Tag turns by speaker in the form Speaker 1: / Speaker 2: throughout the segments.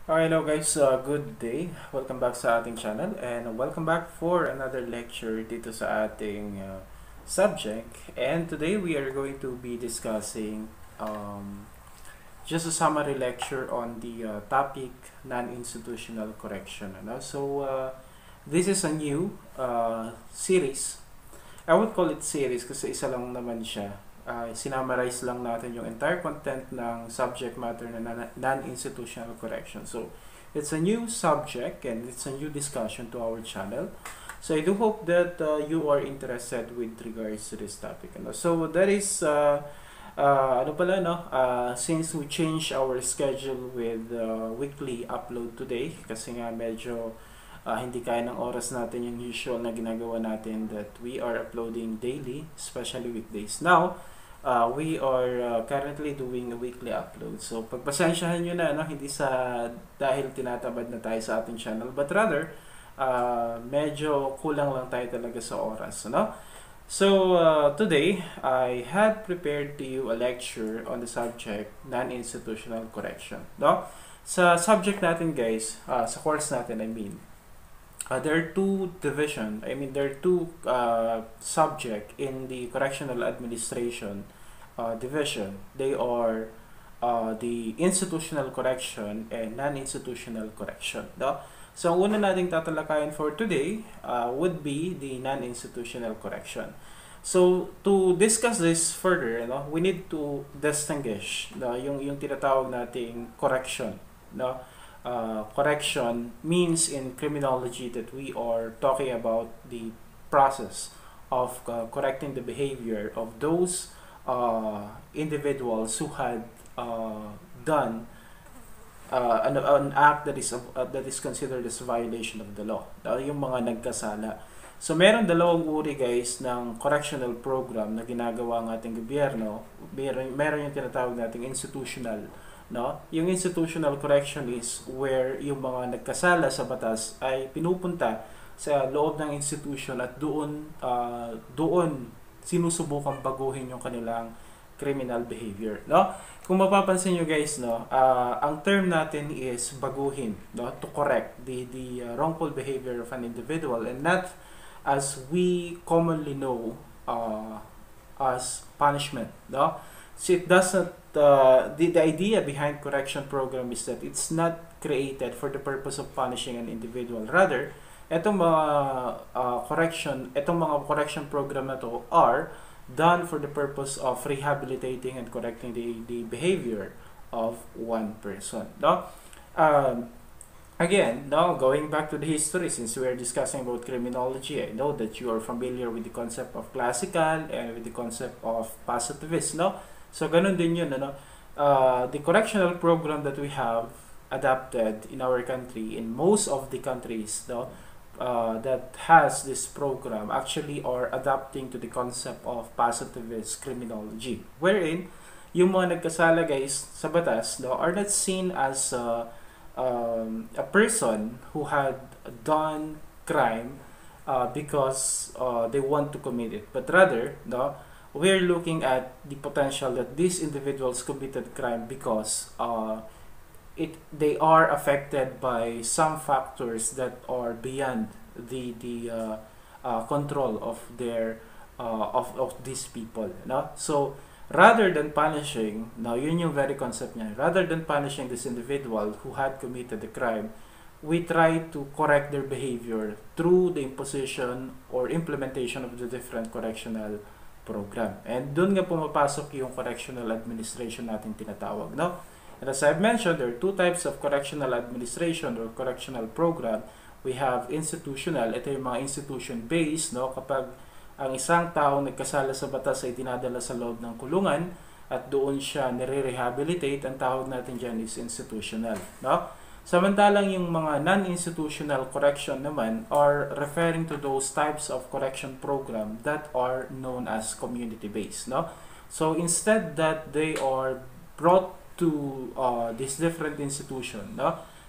Speaker 1: Hello guys, good day. Welcome back sa ating channel and welcome back for another lecture dito sa ating subject. And today we are going to be discussing just a summary lecture on the topic non-institutional correction. This is a new series. I would call it series kasi isa lang naman siya. Sinamarize lang natin yung entire content ng subject matter na non-institutional correction. So, it's a new subject and it's a new discussion to our channel. So, I do hope that you are interested with regards to this topic. So, that is, since we changed our schedule with weekly upload today, kasi nga medyo hindi kaya ng oras natin yung usual na ginagawa natin that we are uploading daily, especially weekdays. Now, we are currently doing a weekly upload. So, pagpasensyahan nyo na, hindi sa dahil tinatamad na tayo sa ating channel, but rather, medyo kulang lang tayo talaga sa oras. So, today, I had prepared to you a lecture on the subject non-institutional correction. Sa subject natin guys, sa course natin there are two there are two subject in the correctional administration division. They are the institutional correction and non-institutional correction. So, ang una nating tatalakayin for today would be the non-institutional correction. So, to discuss this further, we need to distinguish yung tinatawag nating correction. Correction means in criminology that we are talking about the process of correcting the behavior of those individuals who had done an act that is considered as a violation of the law. Yung mga nagkasala. So meron dalawang uri guys ng correctional program na ginagawa ng ating gobyerno. Meron yung tinatawag nating institutional. Yung institutional correction is where yung mga nagkasala sa batas ay pinupunta sa loob ng institution at doon sinusubukang baguhin yung kanilang criminal behavior. Kung mapapansin nyo guys, ang term natin is baguhin, to correct the wrongful behavior of an individual, and not as we commonly know as punishment. So it doesn't the idea behind correction program is that it's not created for the purpose of punishing an individual. Rather, etong mga correction program na to are done for the purpose of rehabilitating and correcting the behavior of one person. Again, going back to the history, since we are discussing about criminology, I know that you are familiar with the concept of classical and with the concept of positivist. So, ganun din yun. The correctional program that we have adapted in our country, in most of the countries that has this program, actually are adapting to the concept of positivist criminology. Wherein, yung mga nagkasala guys sa batas are not seen as a person who had done crime because they want to commit it. But rather, we're looking at the potential that these individuals committed crime because they are affected by some factors that are beyond the control of their of these people. So rather than punishing, yun yung very concept niya. Rather than punishing this individual who had committed the crime, we try to correct their behavior through the imposition or implementation of the different correctional program. And doon nga pumapasok yung correctional administration natin tinatawag. And as I've mentioned, there are two types of correctional administration or correctional program. We have institutional, ito yung mga institution-based, kapag ang isang tao nagkasala sa batas ay dinadala sa loob ng kulungan at doon siya nire-rehabilitate, ang tawag natin dyan is institutional. Samantalang yung mga non-institutional correction naman are referring to those types of correction program that are known as community-based. So instead that they are brought to this different institution,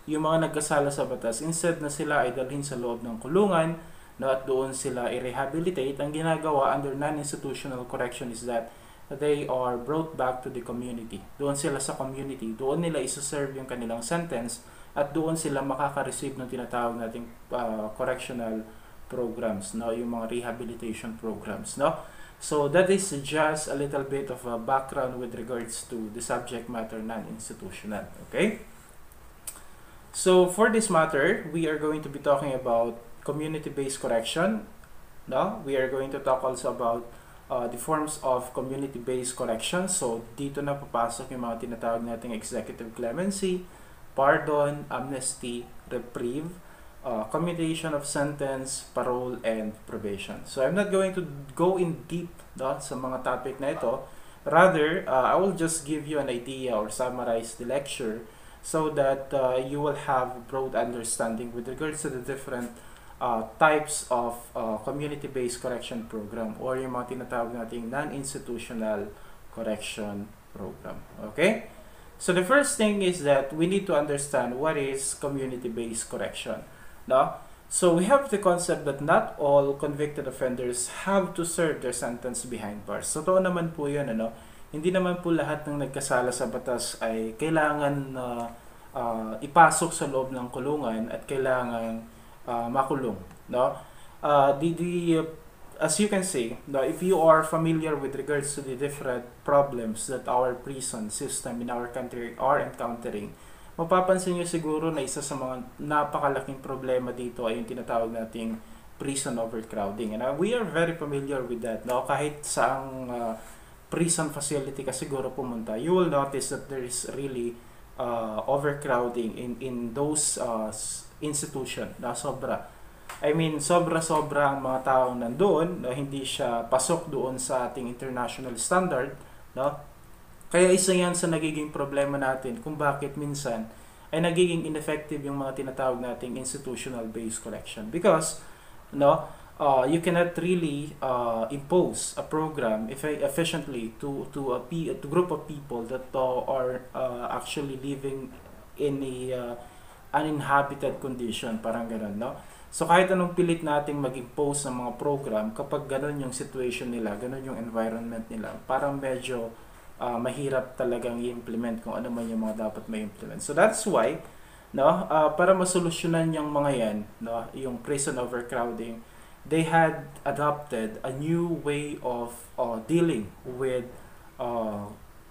Speaker 1: yung mga nagkasala sa batas, instead na sila ay dalhin sa loob ng kulungan, at doon sila i-rehabilitate, ang ginagawa under non-institutional correction is that they are brought back to the community. Doon sila sa community, doon nila isa-serve yung kanilang sentence at doon sila makaka-receive ng tinatawag nating correctional programs, no, yung mga rehabilitation programs, no. So that is just a little bit of a background with regards to the subject matter non-institutional. Okay, so for this matter, we are going to be talking about community-based correction. No, we are going to talk also about the forms of community-based correction. So dito na papasok yung mga tinatawag nating executive clemency, pardon, amnesty, reprieve, commutation of sentence, parole, and probation. So I'm not going to go in deep, no, sa mga topic na ito. Rather, I will just give you an idea or summarize the lecture so that you will have a broad understanding with regards to the different types of community-based correction program or yung mga tinatawag nating non-institutional correction program. Okay? So the first thing is that we need to understand what is community-based correction. No? So we have the concept that not all convicted offenders have to serve their sentence behind bars. So totoo naman po yun, ano? Hindi naman po lahat ng nagkasala sa batas ay kailangan ipasok sa loob ng kulungan at kailangan makulong. No? As you can see, no, if you are familiar with regards to the different problems that our prison system in our country are encountering, mapapansin nyo siguro na isa sa mga napakalaking problema dito ay yung tinatawag nating prison overcrowding. And we are very familiar with that. No? Kahit saang prison facility ka siguro pumunta, you will notice that there is really overcrowding in those institution na sobra. I mean, sobra-sobra ang mga taong nandoon na hindi siya pasok doon sa ating international standard, no? Kaya isa yan sa nagiging problema natin kung bakit minsan ay nagiging ineffective yung mga tinatawag nating institutional-based correction. Because, no, you cannot really impose a program efficiently to a group of people that are actually living in a uninhabited condition, parang ganun, no? So kahit anong pilit nating mag-impose ng mga program, kapag ganun yung situation nila, ganun yung environment nila, parang medyo mahirap talagang i-implement kung ano man yung mga dapat ma-implement. So that's why, no, para masolusyonan yung mga yan, no, yung prison overcrowding, they had adopted a new way of dealing with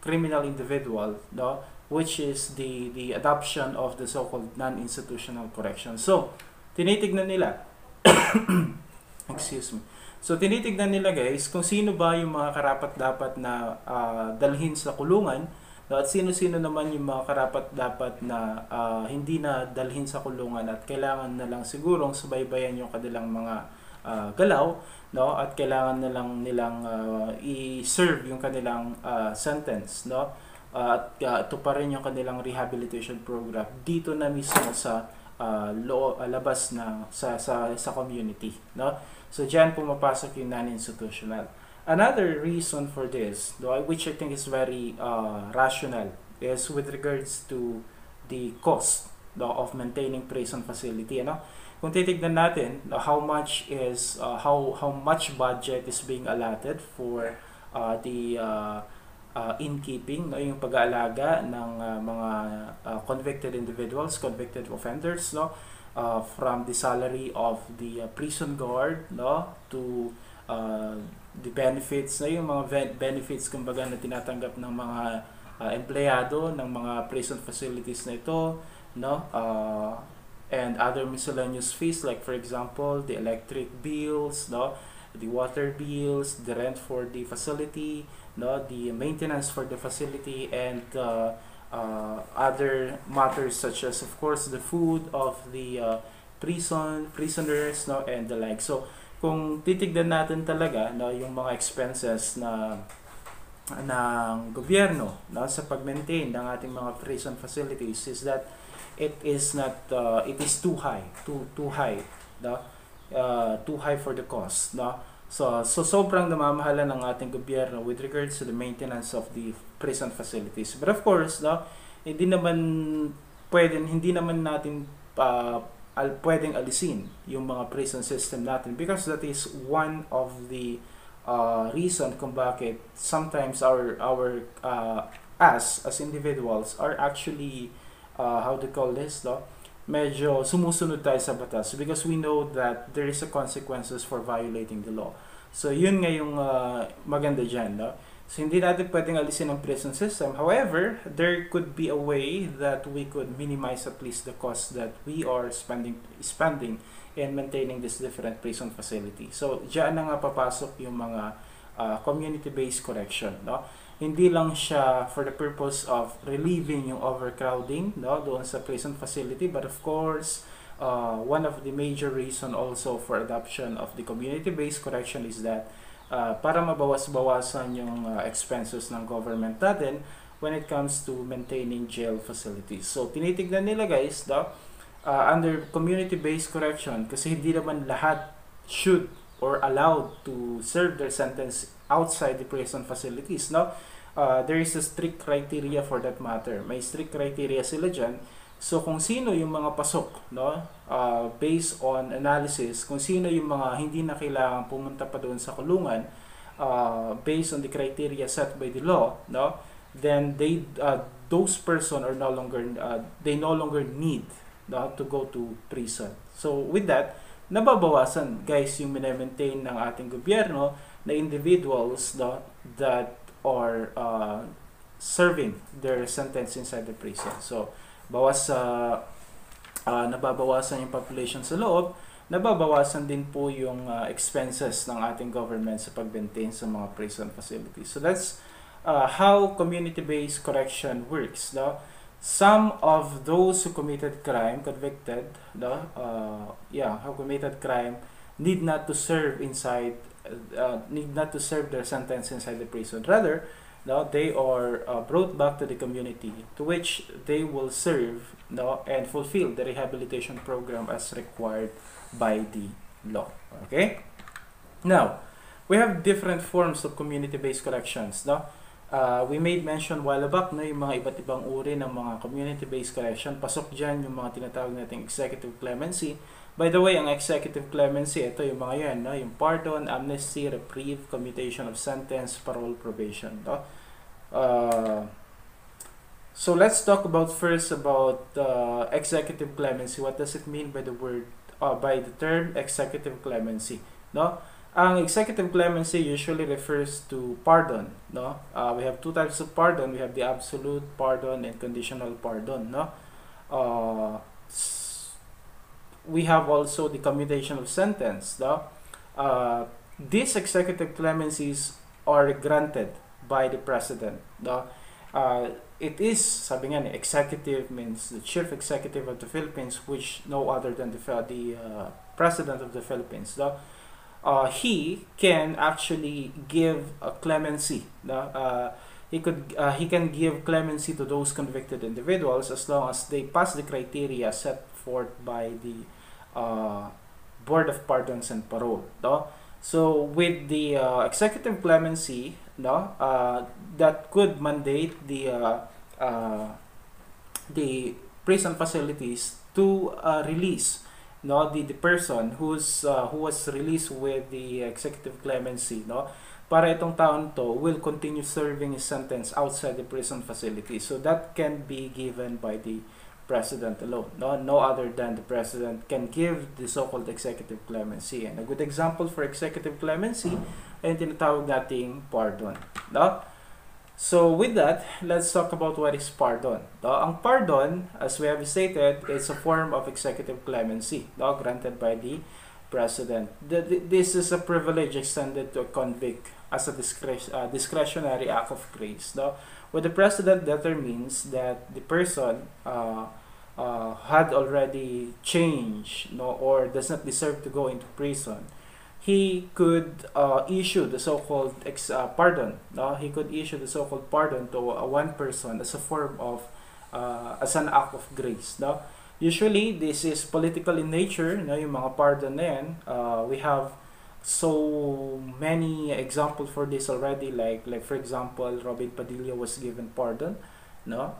Speaker 1: criminal individual, no, which is the adoption of the so-called non-institutional correction. So tinitignan nila excuse me. So tinitignan nila, guys, kung sino ba yung mga karapat-dapat na dalhin sa kulungan, at sino-sino naman yung mga karapat-dapat na hindi na dalhin sa kulungan at kailangan na lang sigurong subaybayan yung kanilang mga galaw, no, at kailangan na lang nilang i-serve yung kanilang sentence, no, at ito pa rin yung kanilang rehabilitation program dito na mismo sa labas na sa community, no. So diyan pumapasok yung non-institutional. Another reason for this, which I think is very rational, is with regards to the cost, of maintaining prison facility, ano. Kung titignan natin how much budget is being allotted for the innkeeping, no, yung pag-aalaga ng mga convicted individuals, convicted offenders, no, from the salary of the prison guard, no, to the benefits, no, yung mga benefits kumbaga na tinatanggap ng mga empleyado ng mga prison facilities na ito, no, and other miscellaneous fees, like for example the electric bills, no, the water bills, the rent for the facility, no, the maintenance for the facility, and other matters such as, of course, the food of the prisoners, no, and the like. So kung titignan natin talaga, no, yung mga expenses na ng gobyerno, no, sa pag-maintain ng ating mga prison facilities, is that it is too high, no, too high for the cost, no. So sobrang namamahala ng ating gobyerno with regards to the maintenance of the prison facilities. But of course, no, hindi naman natin pwedeng alisin yung mga prison system natin, because that is one of the reason kung bakit sometimes our us as individuals are actually how to call this, no, medyo sumusunod tayo sa batas because we know that there is a consequences for violating the law. So yun nga yung maganda dyan, no? So hindi natin pwedeng alisin ang prison system. However, there could be a way that we could minimize at least the cost that we are spending in maintaining this different prison facility. So diyan na nga papasok yung mga community-based correction, no? Hindi lang siya for the purpose of relieving yung overcrowding, no, doon sa prison facility, but of course, one of the major reason also for adoption of the community-based correction is that para mabawas-bawasan yung expenses ng government natin when it comes to maintaining jail facilities. So, tinitignan nila guys, no, under community-based correction, kasi hindi naman lahat should or allowed to serve their sentence outside the prison facilities, no? There is a strict criteria for that matter. May strict criteria sila dyan. So, kung sino yung mga pasok, no? Based on analysis, kung sino yung mga hindi na kailangan pumunta pa doon sa kulungan, based on the criteria set by the law, no? Then those person are no longer they no longer need, no, to go to prison. So, with that, nababawasan guys yung minemaintain ng ating gobyerno na individuals, no, that are serving their sentence inside the prison. So nababawasan yung population sa loob, nababawasan din po yung expenses ng ating government sa pag-maintain sa mga prison facilities. So that's how community-based correction works, no? Some of those who committed crime, convicted, no, who committed crime, need not to serve their sentence inside the prison. Rather, no, they are brought back to the community, to which they will serve, no, and fulfill the rehabilitation program as required by the law. Okay. Now, we have different forms of community-based corrections, no. We made mention while back na yung mga iba't ibang uri ng mga community-based correction. Pasok dyan yung mga tinatawag nating executive clemency. By the way, ang executive clemency, ito yung mga yan, no? Yung pardon, amnesty, reprieve, commutation of sentence, parole, probation. No? So let's talk about first about executive clemency. What does it mean by the term executive clemency? No? Ang executive clemency usually refers to pardon, no? We have two types of pardon. We have the absolute pardon and conditional pardon, no? We have also the commutation of sentence, no? These executive clemencies are granted by the president, no? It is, sabi nga, executive means the chief executive of the Philippines, which no other than the president of the Philippines, no? He can actually give a clemency. No? He can give clemency to those convicted individuals as long as they pass the criteria set forth by the Board of Pardons and Parole. No? So with the executive clemency, no, that could mandate the prison facilities to release, no, the person who was released with the executive clemency, no, para itong taon to will continue serving his sentence outside the prison facility. So that can be given by the president alone, no other than the president can give the so-called executive clemency. And a good example for executive clemency ay yung tinatawag nating pardon, no? So with that, let's talk about what is pardon. No? Ang pardon, as we have stated, is a form of executive clemency, no? Granted by the president. This is a privilege extended to a convict as a discretionary act of grace. No? When the president determines that the person had already changed, no, or does not deserve to go into prison, he could issue the so-called pardon. No? He could issue the so-called pardon to one person as a form of, as an act of grace. No? Usually, this is political in nature. No? Yung mga pardon na yan, we have so many examples for this already. Like for example, Robin Padilla was given pardon. No?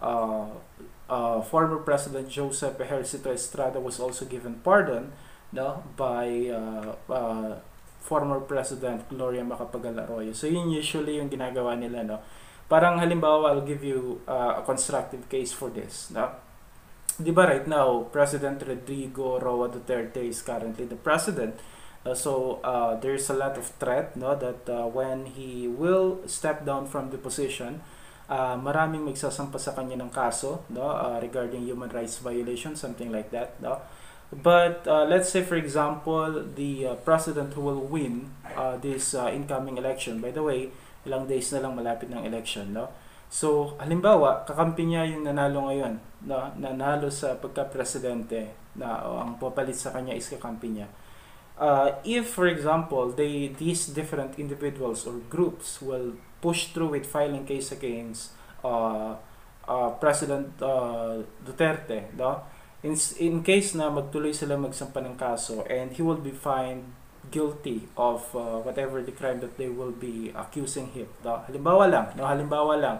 Speaker 1: Former President Joseph Ejercito Estrada was also given pardon, no, by former President Gloria Macapagal Arroyo. So yun usually yung ginagawa nila, no. Parang halimbawa, I'll give you a constructive case for this, no. di ba right now, President Rodrigo Roa Duterte is currently the president. There's a lot of threat, no, that when he will step down from the position, maraming magsasampa sa kanya ng kaso, no, regarding human rights violation, something like that, no. But let's say for example, the president who will win this incoming election. By the way, ilang days na lang malapit ng election, no. So, halimbawa, kakampi niya yung nanalo ngayon, no, nanalo sa pagka-presidente, na ang papalit sa kanya is kakampi niya. If, for example, these different individuals or groups will push through with filing case against President Duterte, no? In case na magtuloy sila magsampa ng kaso and he will be found guilty of whatever the crime that they will be accusing him, no? Halimbawa lang,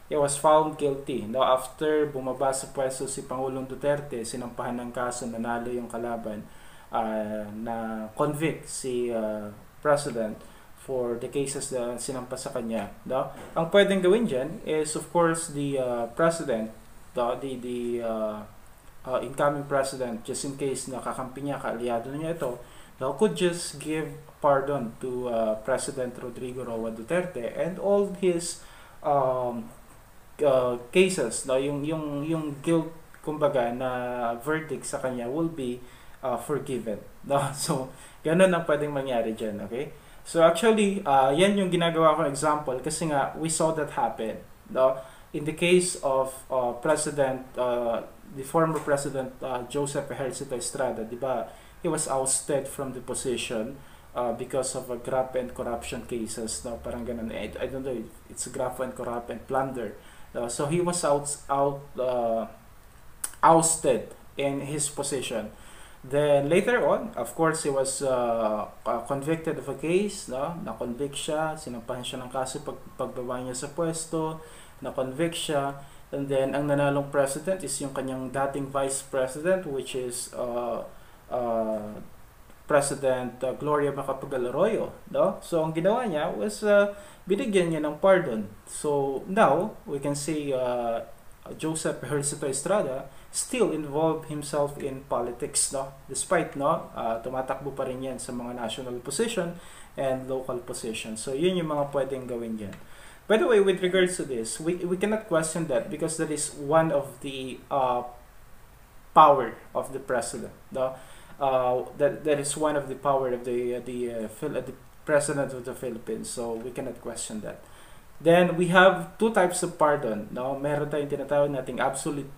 Speaker 1: he was found guilty, no? After bumaba sa pwesto si Pangulong Duterte, sinampahan ng kaso, nanalo yung kalaban, na convict si president for the cases na sinampa sa kanya, no? Ang pwedeng gawin dyan is of course the president, the incoming president, just in case nakakampi niya, kaalyado niya ito, no, could just give pardon to President Rodrigo Roa Duterte and all his cases, no, yung guilt, kumbaga, na verdict sa kanya will be forgiven, no? So ganun ang pwedeng mangyari dyan, okay? So actually, yan yung ginagawa kong example kasi nga we saw that happen, no? In the case of the former president Joseph Ejercito Estrada, di ba? He was ousted from the position because of a graft and corruption cases, no? Parang ganun. I don't know, it's graft and corrupt and plunder. So he was ousted in his position. Then later on, of course, he was convicted of a case, no? Na-convict siya, sinampahan siya ng kaso pagbaba niya sa pwesto, na-convict siya, and then ang nanalong president is yung kanyang dating vice president, which is President Gloria Macapagal Arroyo, no? So ang ginawa niya was binigyan niya ng pardon. So now we can see Joseph Ejercito Estrada still involved himself in politics, no? Despite, no, tumatakbo pa rin yan sa mga national position and local position. So yun yung mga pwedeng gawin yan. By the way, with regards to this, we cannot question that because that is one of the power of the president, no? That is one of the power of the president of the Philippines. So we cannot question that. Then we have two types of pardon, no? Meron tayong tinatawag nating absolute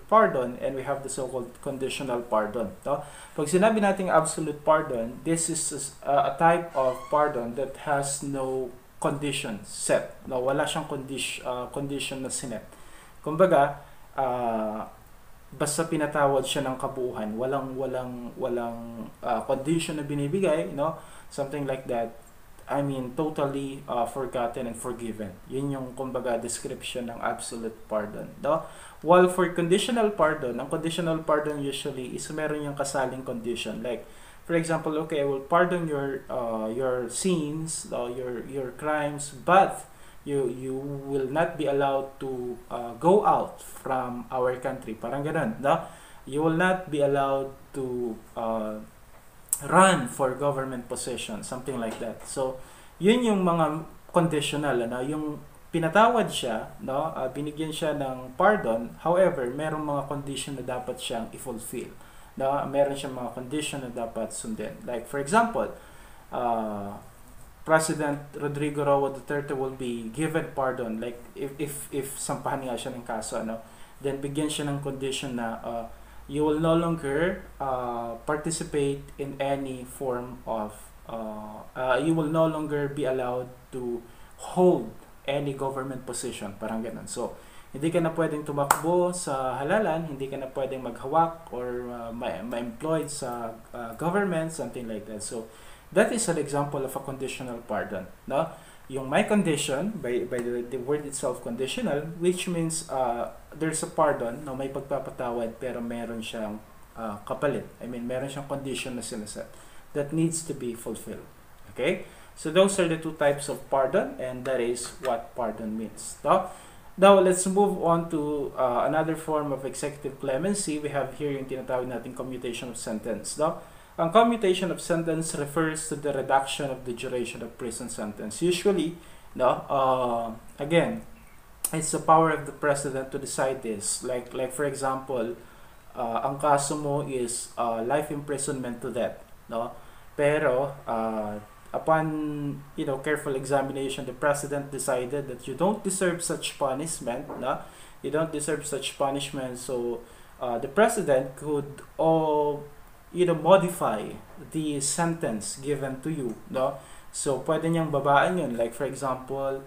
Speaker 1: pardon, and we have the so-called conditional pardon, no? Pag sinabi nating absolute pardon, this is a type of pardon that has no condition set, no? Wala siyang condition na sinet. Kumbaga, basta pinatawad siya ng kabuuan, walang condition na binibigay, no? Something like that. I mean, totally forgotten and forgiven. Yun yung, kumbaga, description ng absolute pardon, no? While for conditional pardon, ang conditional pardon usually is meron yung kasaling condition. Like, for example, okay, I will pardon your sins, your crimes, but you will not be allowed to go out from our country. Parang ganun, no? You will not be allowed to run for government position, something like that. So, yun yung mga conditional, ano, yung pinatawad siya, no, binigyan siya ng pardon, however, merong mga condition na dapat siyang i-fulfill, no, meron siyang mga condition na dapat sundin. Like, for example, President Rodrigo Roa Duterte will be given pardon, like, if sampahan nga siya ng kaso, ano, then bigyan siya ng condition na you will no longer participate in any form of you will no longer be allowed to hold any government position, parang ganun. So hindi ka na pwedeng tumakbo sa halalan, hindi ka na pwedeng maghawak or ma-employed sa government, something like that. So that is an example of a conditional pardon, no? Yung may condition, by the word itself, conditional, which means there's a pardon, no, may pagpapatawad, pero meron siyang kapalit. I mean, meron siyang condition na sinaset that needs to be fulfilled. Okay? So those are the two types of pardon, and that is what pardon means. No? Now, let's move on to another form of executive clemency. We have here yung tinatawag natin commutation of sentence. No? Ang commutation of sentence refers to the reduction of the duration of prison sentence. Usually, no, again, it's the power of the president to decide this. Like for example, ang kaso mo is life imprisonment to death. No? Pero, upon careful examination, the president decided that you don't deserve such punishment. No? You don't deserve such punishment. So the president could modify the sentence given to you. No? So pwede niyang babaan yun. Like for example,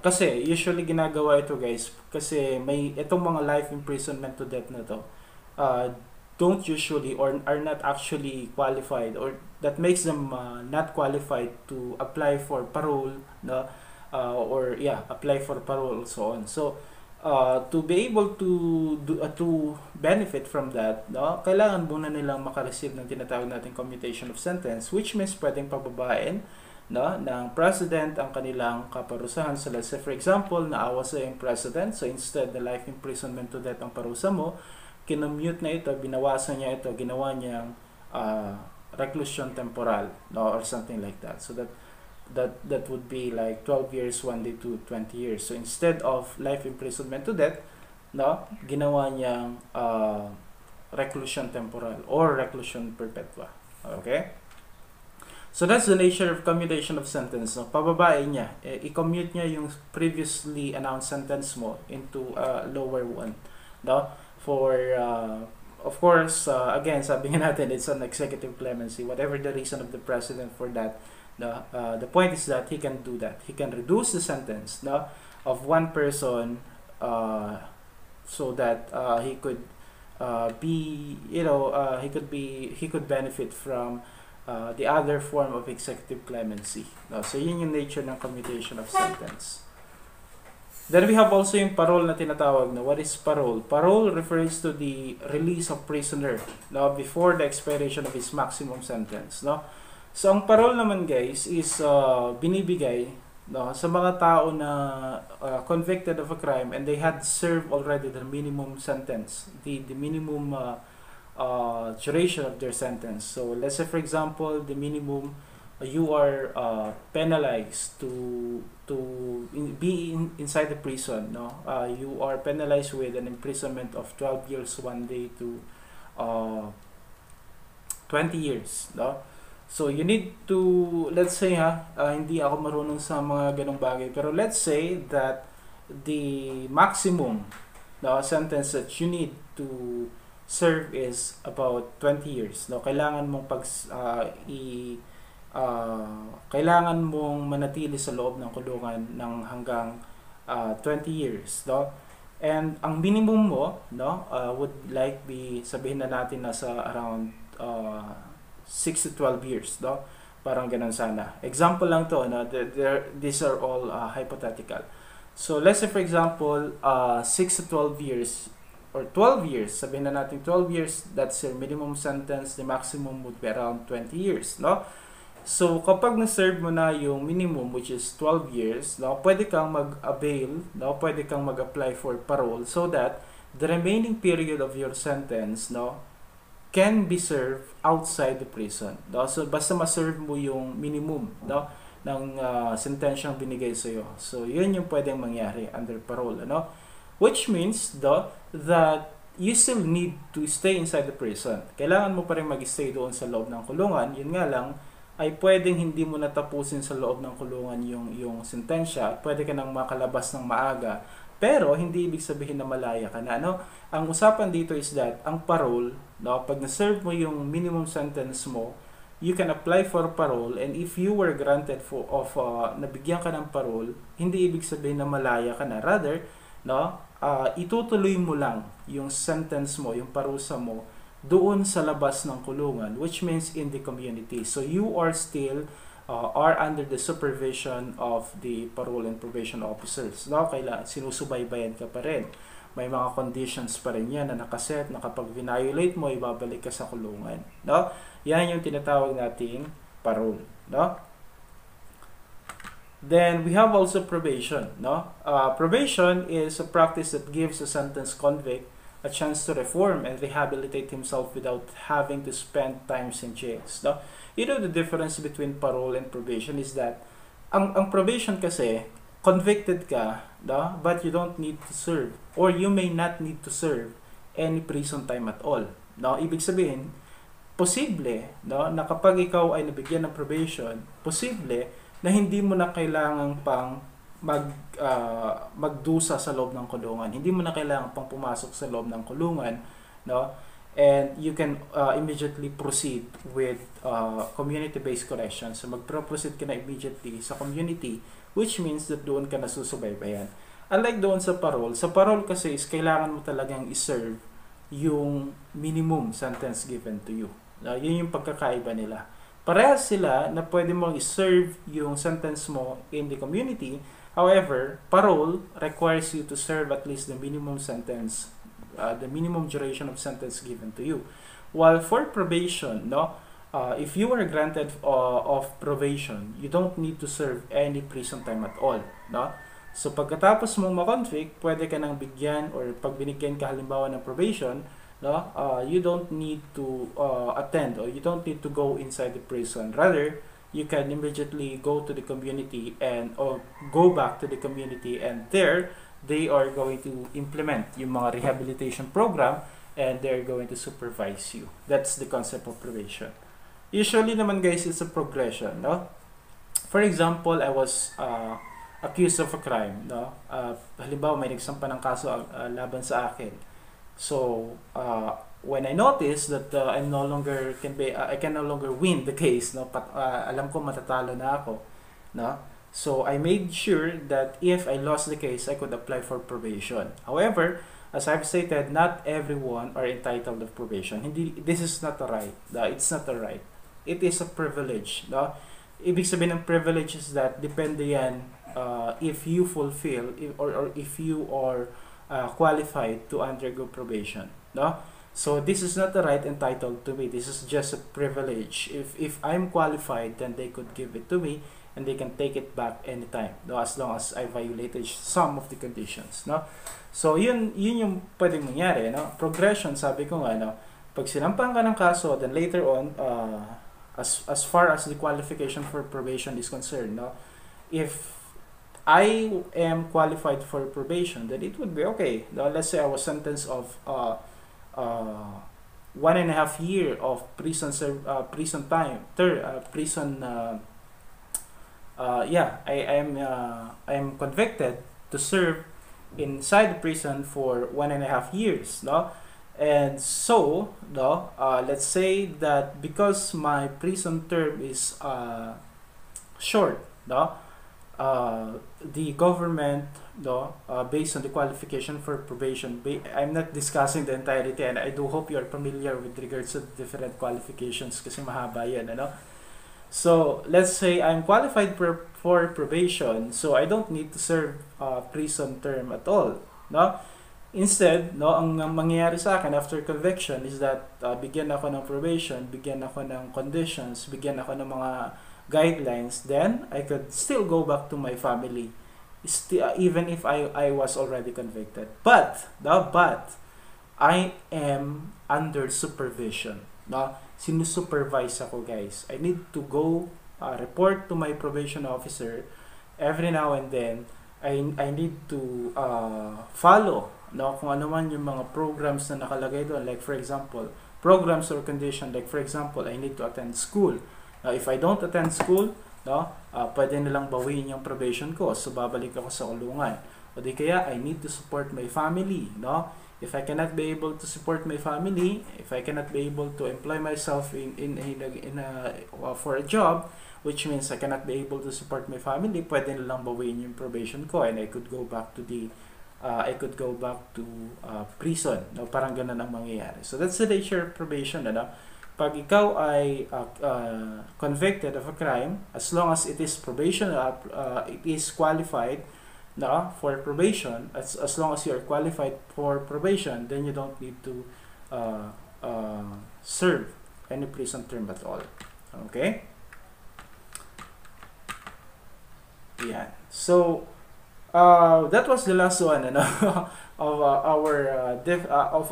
Speaker 1: kasi usually ginagawa ito guys, kasi may itong mga life imprisonment to death na to, don't usually or are not actually qualified, or that makes them not qualified to apply for parole, no? Apply for parole, so on. So to be able to benefit from that, no, kailangan muna nilang makareceive ng tinatawag natin commutation of sentence, which means pwedeng pababain, no, ng president ang kanilang kaparusahan. So let's say for example, naawa sa yung president, so instead the life imprisonment to death ang parusa mo, kinumute na ito, binawasan niya ito, ginawa niyang reclusion temporal, no, or something like that. So that would be like 12 years 1 day to 20 years. So instead of life imprisonment to death, no, ginawa niyang reclusion temporal or reclusion perpetua. Okay? So that's the nature of commutation of sentence. No? Pababain niya, i-commute niya yung previously announced sentence mo into a lower one. No? For of course, again, sabi nga natin, it's an executive clemency. Whatever the reason of the president for that, the point is that he can do that. He can reduce the sentence, no, of one person, so that he could he could benefit from the other form of executive clemency. No? So yun yung nature ng commutation of sentence. Then we have also yung parole na tinatawag na. What is parole? Parole refers to the release of prisoner, no, before the expiration of his maximum sentence. No? So ang parole naman guys is binibigay, no, sa mga tao na convicted of a crime and they had served already the minimum sentence, the minimum duration of their sentence. So let's say for example, the minimum you are penalized to be inside the prison, no, you are penalized with an imprisonment of 12 years 1 day to 20 years, no. So you need to, let's say hindi ako marunong sa mga ganong bagay, pero let's say that the maximum, no, sentence that you need to serve is about 20 years, no. Kailangan mong kailangan mong manatili sa loob ng kulungan ng hanggang 20 years, no? And ang minimum mo, no, would like be, sabihin na natin nasa around 6 to 12 years, no? Parang ganun sana. Example lang to, no? These are all hypothetical. So let's say for example, 6 to 12 years or 12 years, sabihin na natin 12 years, that's your minimum sentence. The maximum would be around 20 years, no? So, kapag na-serve mo na yung minimum, which is 12 years, no, pwede kang mag-avail, no, pwede kang mag-apply for parole so that the remaining period of your sentence, no, can be served outside the prison. No? So, basta ma-serve mo yung minimum, no, ng sentensyang binigay sa'yo. So, yun yung pwedeng mangyari under parole. No? Which means, that you still need to stay inside the prison. Kailangan mo pa rin mag-stay doon sa loob ng kulungan. Yun nga lang, ay pwedeng hindi mo natapusin sa loob ng kulungan yung sentensya, pwede ka nang makalabas ng maaga, pero hindi ibig sabihin na malaya ka na, no? Ang usapan dito is that ang parole, no, pag na-serve mo yung minimum sentence mo, you can apply for parole, and if you were granted nabigyan ka ng parole, hindi ibig sabihin na malaya ka na, rather, no, itutuloy mo lang yung sentence mo, yung parusa mo doon sa labas ng kulungan, which means in the community. So you are still are under the supervision of the parole and probation officers. No? Kailangan sinusubaybayan ka pa rin. May mga conditions pa rin yan na nakaset na kapag violate mo, ibabalik ka sa kulungan. No? Yan yung tinatawag nating parole. No? Then we have also probation. No, probation is a practice that gives a sentenced convict a chance to reform and rehabilitate himself without having to spend times in jails. No, you know the difference between parole and probation is that ang probation kasi convicted ka, no, but you don't need to serve or you may not need to serve any prison time at all. No, ibig sabihin posible, no, na kapag ikaw ay nabigyan ng probation, posible na hindi mo na kailangan pang magdusa sa loob ng kulungan. Hindi mo na kailangan pang pumasok sa loob ng kulungan, no? And you can immediately proceed with community-based correction. So magpro-proceed ka na immediately sa community, which means that doon ka nasusubaybayan. Unlike doon sa parole kasi is kailangan mo talagang iserve yung minimum sentence given to you. Yun yung pagkakaiba nila. Parehas sila na pwede mong iserve yung sentence mo in the community. However, parole requires you to serve at least the minimum sentence, the minimum duration of sentence given to you. While for probation, no, if you are granted of probation, you don't need to serve any prison time at all, no? So pagkatapos mong ma-convict, pwede ka nang bigyan or pag binigyan ka halimbawa ng probation, no, you don't need to attend or you don't need to go inside the prison. Rather, you can immediately go to the community and or go back to the community, and there they are going to implement yung mga rehabilitation program and they're going to supervise you. That's the concept of probation. Usually naman guys, it's a progression, no? For example, I was accused of a crime, no? Halimbawa may nagsampa ng kaso laban sa akin. So when I noticed that I can no longer win the case, no, alam ko matatalo na ako, no. So I made sure that if I lost the case, I could apply for probation. However, as I've stated, not everyone are entitled to probation. This is not a right. It's not a right. It is a privilege, no. Ibig sabihin ng privilege is that depende yan if you fulfill or if you are qualified to undergo probation, no. So this is not the right entitled to me. This is just a privilege. If I'm qualified, then they could give it to me and they can take it back anytime, no, as long as I violated some of the conditions, no. So yun yung pwedeng mangyari, no. Progression, sabi ko nga, no, pag sinampahan ka ng kaso, then later on as far as the qualification for probation is concerned, no, if I am qualified for probation, then it would be okay. Now, let's say I was sentenced of 1.5 years of prison time. I am convicted to serve inside the prison for 1.5 years, no. And so, no, let's say that because my prison term is short, no, the government, no, based on the qualification for probation, I'm not discussing the entirety, and I do hope you are familiar with regards to different qualifications kasi mahaba yan, ano. So let's say I'm qualified for probation, so I don't need to serve prison term at all, no. Instead, no, ang mangyayari sa akin after conviction is that bigyan ako ng probation, bigyan ako ng conditions, bigyan ako ng mga guidelines, then I could still go back to my family, even if I was already convicted. But I am under supervision, no? Sinusupervise ako, guys. I need to go report to my probation officer every now and then. I need to follow, no, kung ano man yung mga programs na nakalagay doon. Like for example, programs or condition, like for example, I need to attend school. If I don't attend school, no, pwede nilang bawiin yung probation ko, so babalik ako sa kulungan. O di kaya, I need to support my family, no. If I cannot be able to support my family, if I cannot be able to employ myself for a job, which means I cannot be able to support my family, pwede nilang bawiin yung probation ko, and I could go back to prison, no. Parang ganun ang mangyayari. So that's the nature of probation, ano. Pag ikaw ay convicted of a crime, as long as it is probation, it is qualified, no, for probation, as long as you are qualified for probation, then you don't need to serve any prison term at all. Okay? Yan. So, that was the last one, ano, of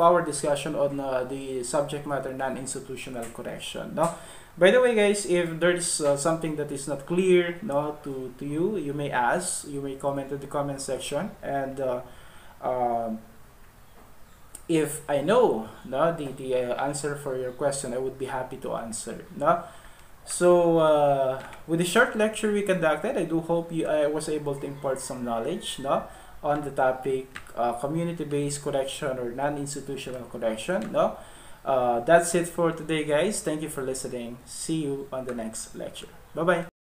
Speaker 1: our discussion on the subject matter non-institutional correction. No, by the way, guys, if there's something that is not clear, no, to you, you may ask, you may comment in the comment section, and um, if I know, no, the answer for your question, I would be happy to answer. No, so, with the short lecture we conducted, I do hope I was able to impart some knowledge, no, on the topic community-based correction or non-institutional correction. No, that's it for today, guys. Thank you for listening. See you on the next lecture. Bye bye.